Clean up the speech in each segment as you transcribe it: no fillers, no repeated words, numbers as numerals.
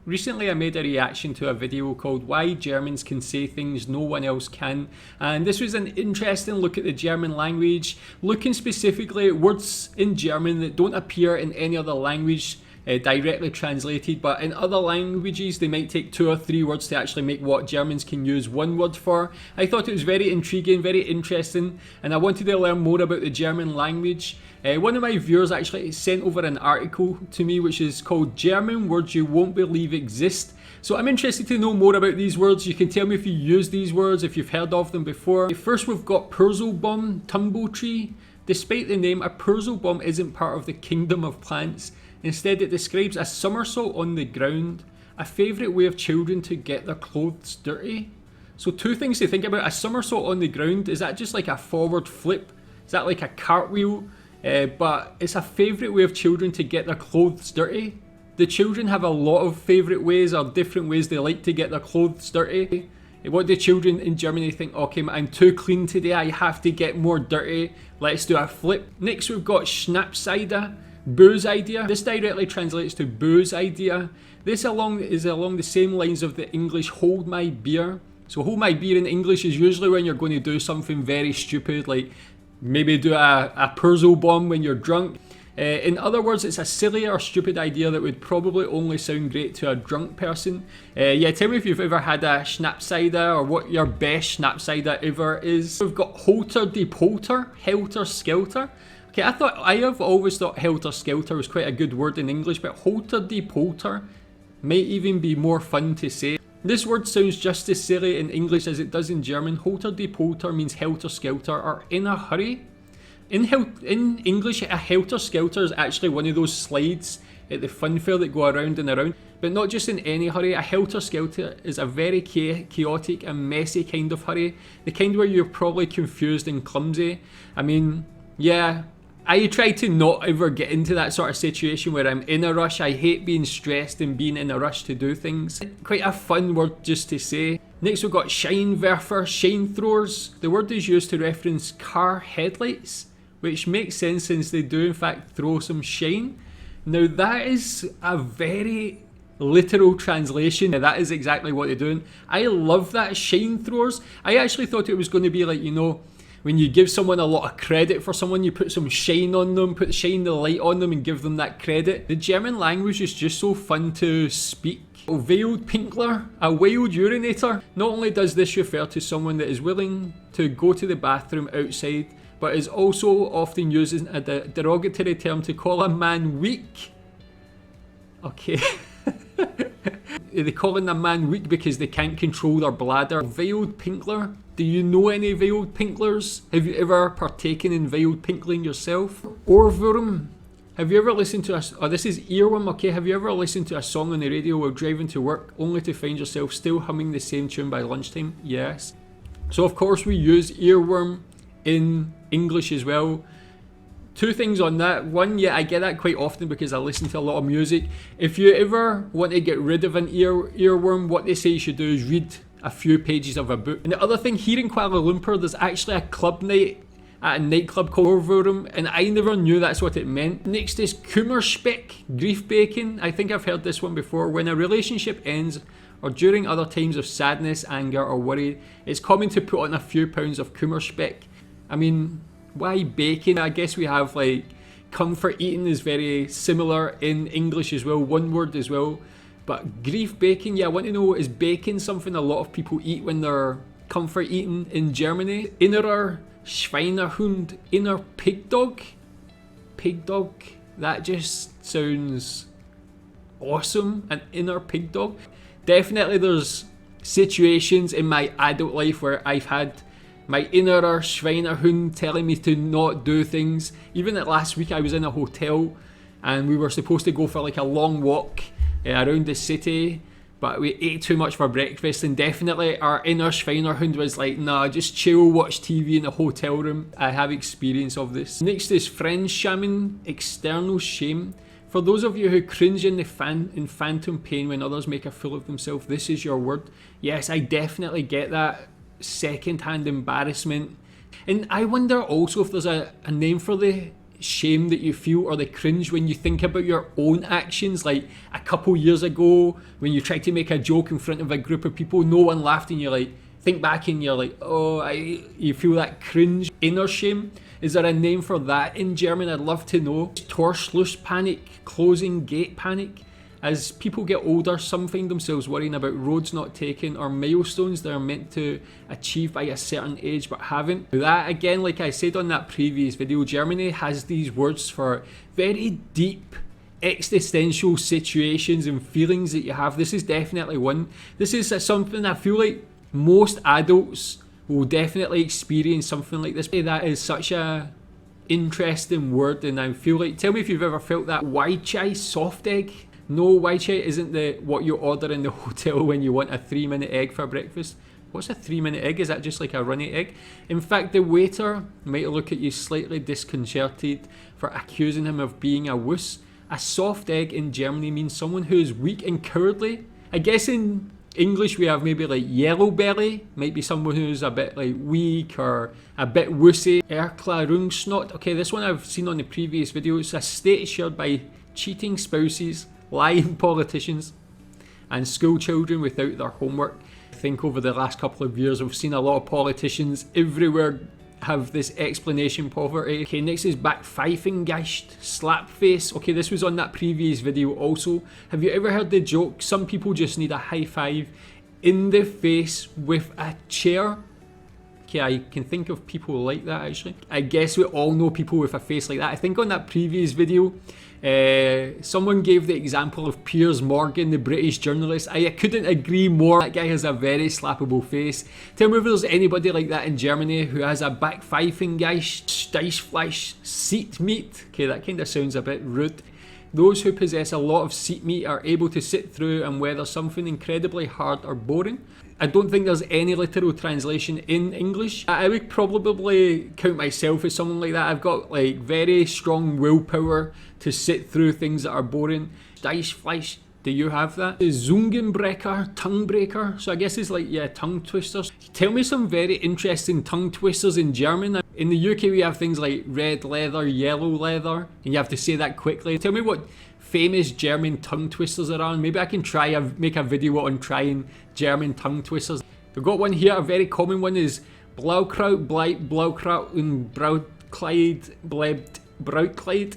Recently I made a reaction to a video called Why Germans Can Say Things No One Else Can, and this was an interesting look at the German language, looking specifically at words in German that don't appear in any other language directly translated, but in other languages they might take 2 or 3 words to actually make what Germans can use 1 word for. I thought it was very intriguing, very interesting, and I wanted to learn more about the German language. One of my viewers actually sent over an article to me which is called German Words You Won't Believe Exist. So I'm interested to know more about these words. You can tell me if you use these words, if you've heard of them before. First we've got Purzelbaum, tumble tree. Despite the name, a Purzelbaum isn't part of the kingdom of plants. Instead it describes a somersault on the ground, a favourite way of children to get their clothes dirty. So 2 things to think about. A somersault on the ground, is that just like a forward flip? Is that like a cartwheel? But it's a favourite way of children to get their clothes dirty. The children have a lot of favourite ways or different ways they like to get their clothes dirty. What do children in Germany think? Okay, I'm too clean today, I have to get more dirty. Let's do a flip. Next we've got Schnapsidea, booze idea. This directly translates to booze idea. This is along the same lines of the English hold my beer. So hold my beer in English is usually when you're going to do something very stupid, like maybe do a Purzelbaum when you're drunk. In other words, it's a silly or stupid idea that would probably only sound great to a drunk person. Yeah, tell me if you've ever had a Schnapsidea or what your best Schnapsidea ever is. We've got Helter Skelter. Okay, I have always thought Helter Skelter was quite a good word in English, but Helter might even be more fun to say. This word sounds just as silly in English as it does in German. Helter means helter skelter or in a hurry. In English, a helter skelter is actually one of those slides at the fun fair that go around and around, but not just in any hurry. A helter skelter is a very chaotic and messy kind of hurry, the kind where you're probably confused and clumsy. I mean, yeah, I try to not ever get into that sort of situation where I'm in a rush. I hate being stressed and being in a rush to do things. Quite a fun word just to say. Next we've got Scheinwerfer, shine throwers. The word is used to reference car headlights, which makes sense since they do in fact throw some shine. Now that is a very literal translation. That is exactly what they're doing. I love that, shine throwers. I actually thought it was going to be like, you know, when you give someone a lot of credit for someone, you put some shine on them, shine the light on them and give them that credit. The German language is just so fun to speak. Veiled Pinkler, a wild urinator. Not only does this refer to someone that is willing to go to the bathroom outside, but is also often used as a derogatory term to call a man weak. Okay. They're calling a man weak because they can't control their bladder. Veiled Pinkler. Do you know any veiled pinklers? Have you ever partaken in veiled pinkling yourself? Earworm. Have you ever listened to this is Earworm, okay. Have you ever listened to a song on the radio while driving to work only to find yourself still humming the same tune by lunchtime? Yes. So of course we use earworm in English as well. 2 things on that. One, yeah, I get that quite often because I listen to a lot of music. If you ever want to get rid of an earworm, what they say you should do is read a few pages of a book. And the other thing, here in Kuala Lumpur, there's actually a club night at a nightclub called Earworm, and I never knew that's what it meant. Next is Kummerspeck, grief bacon. I think I've heard this one before. When a relationship ends, or during other times of sadness, anger, or worry, it's common to put on a few pounds of Kummerspeck. I mean, why bacon? I guess we have like comfort eating is very similar in English as well, one word as well. But grief bacon, yeah, I want to know, is bacon something a lot of people eat when they're comfort eating in Germany? Innerer Schweinehund, inner pig dog? Pig dog? That just sounds awesome, an inner pig dog. Definitely there's situations in my adult life where I've had my innerer Schweinehund telling me to not do things. Even that last week I was in a hotel and we were supposed to go for like a long walk around the city, but we ate too much for breakfast, and definitely our inner Schweinehund was like, nah, just chill, watch TV in the hotel room. I have experience of this. Next is Fremdschämen, external shame. For those of you who cringe in phantom pain when others make a fool of themselves, this is your word. Yes, I definitely get that. Second-hand embarrassment. And I wonder also if there's a name for the shame that you feel or the cringe when you think about your own actions. Like a couple years ago when you tried to make a joke in front of a group of people, no one laughed, and you're like, think back and you're like, oh, you feel that cringe, inner shame. Is there a name for that in German? I'd love to know. Torchless Panic, closing gate panic. As people get older, some find themselves worrying about roads not taken or milestones they are meant to achieve by a certain age but haven't. That again, like I said on that previous video, Germany has these words for very deep existential situations and feelings that you have. This is definitely one. This is something I feel like most adults will definitely experience something like this. That is such a interesting word, and I feel like, tell me if you've ever felt that. Weichai soft egg. No, Weichai isn't what you order in the hotel when you want a 3-minute egg for breakfast. What's a 3-minute egg? Is that just like a runny egg? In fact, the waiter might look at you slightly disconcerted for accusing him of being a wuss. A soft egg in Germany means someone who is weak and cowardly. I guess in English we have maybe like yellow belly, might be someone who's a bit like weak or a bit wussy. Erklärungsnot. Okay, this one I've seen on the previous video. It's a state shared by cheating spouses, lying politicians, and school children without their homework. I think over the last couple of years we've seen a lot of politicians everywhere have this explanation poverty. Okay, next is Backpfeifengeist, slap face. Okay, this was on that previous video also. Have you ever heard the joke, some people just need a high five in the face with a chair? Okay, I can think of people like that actually. I guess we all know people with a face like that. I think on that previous video, someone gave the example of Piers Morgan, the British journalist. I couldn't agree more. That guy has a very slappable face. Tell me if there's anybody like that in Germany who has a Backpfeifengeist, Steichfleisch, seat meat. Okay, that kind of sounds a bit rude. Those who possess a lot of seat meat are able to sit through and weather something incredibly hard or boring. I don't think there's any literal translation in English. I would probably count myself as someone like that. I've got like very strong willpower to sit through things that are boring. Steichfleisch, do you have that? Zungenbrecher, tongue breaker. So I guess it's like, yeah, tongue twisters. Tell me some very interesting tongue twisters in German. In the UK we have things like red leather, yellow leather, and you have to say that quickly. Tell me what famous German tongue twisters there are. Maybe I can make a video on trying German tongue twisters. We've got one here, a very common one is Blaukraut, Bleit, Blaukraut und Brautkleid, Blebt, Brautkleid.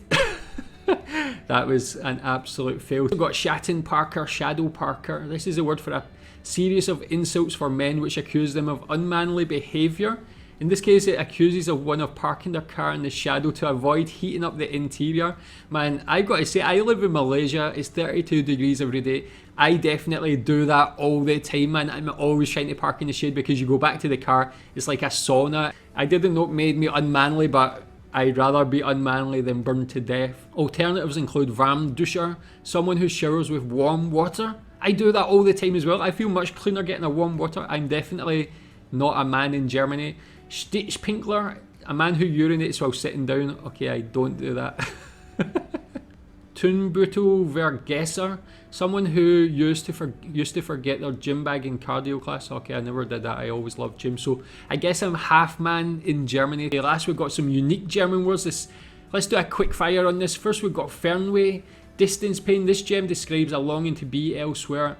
That was an absolute fail. We've got Schattenparker, Shadow Parker. This is a word for a series of insults for men which accuse them of unmanly behaviour. In this case, it accuses of one of parking their car in the shadow to avoid heating up the interior. Man, I got to say, I live in Malaysia. It's 32 degrees every day. I definitely do that all the time, man. I'm always trying to park in the shade because you go back to the car, it's like a sauna. I didn't know it made me unmanly, but I'd rather be unmanly than burn to death. Alternatives include Warmduscher, someone who showers with warm water. I do that all the time as well. I feel much cleaner getting a warm water. I'm definitely not a man in Germany. Pinkler, a man who urinates while sitting down. Okay, I don't do that. Turnbeutelvergesser, someone who used to forget their gym bag in cardio class. Okay, I never did that. I always loved gym, so I guess I'm half man in Germany. Last we've got some unique German words. Let's do a quick fire on this. First we've got Fernweh, distance pain. This gem describes a longing to be elsewhere.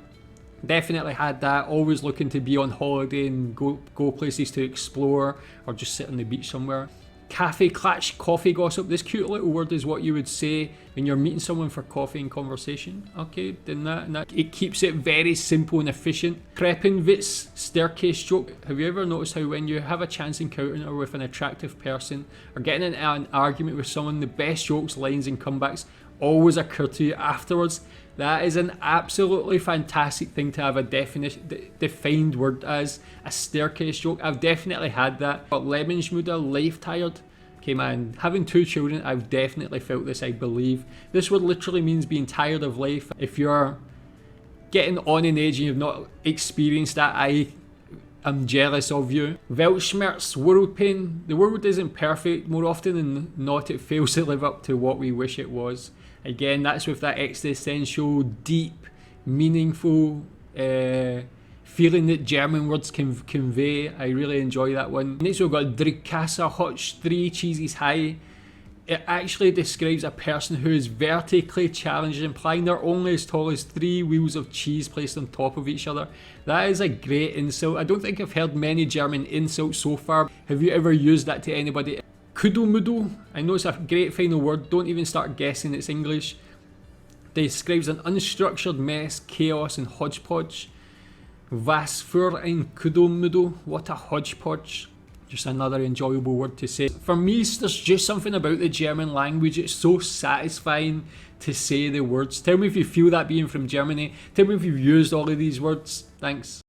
Definitely had that, always looking to be on holiday and go places to explore or just sit on the beach somewhere. Cafe Klatsch, coffee gossip. This cute little word is what you would say when you're meeting someone for coffee and conversation. Okay, then that it keeps it very simple and efficient. Treppenwitz, staircase joke. Have you ever noticed how when you have a chance encounter with an attractive person or getting into an argument with someone, the best jokes, lines and comebacks always occur to you afterwards? That is an absolutely fantastic thing to have a defined word as. A staircase joke. I've definitely had that. But Lebensmüde, life tired. Okay man, having 2 children, I've definitely felt this, I believe. This word literally means being tired of life. If you're getting on in age and you've not experienced that, I am jealous of you. Weltschmerz, world pain. The world isn't perfect. More often than not, it fails to live up to what we wish it was. Again, that's with that existential, deep, meaningful feeling that German words can convey. I really enjoy that one. Next we've got Drickasse, hot 3 cheeses high. It actually describes a person who is vertically challenged, implying they're only as tall as 3 wheels of cheese placed on top of each other. That is a great insult. I don't think I've heard many German insults so far. Have you ever used that to anybody? Kuddelmuddel, I know it's a great final word, don't even start guessing it's English. Describes an unstructured mess, chaos and hodgepodge. Was für ein Kuddelmuddel, what a hodgepodge. Just another enjoyable word to say. For me, there's just something about the German language. It's so satisfying to say the words. Tell me if you feel that being from Germany. Tell me if you've used all of these words. Thanks.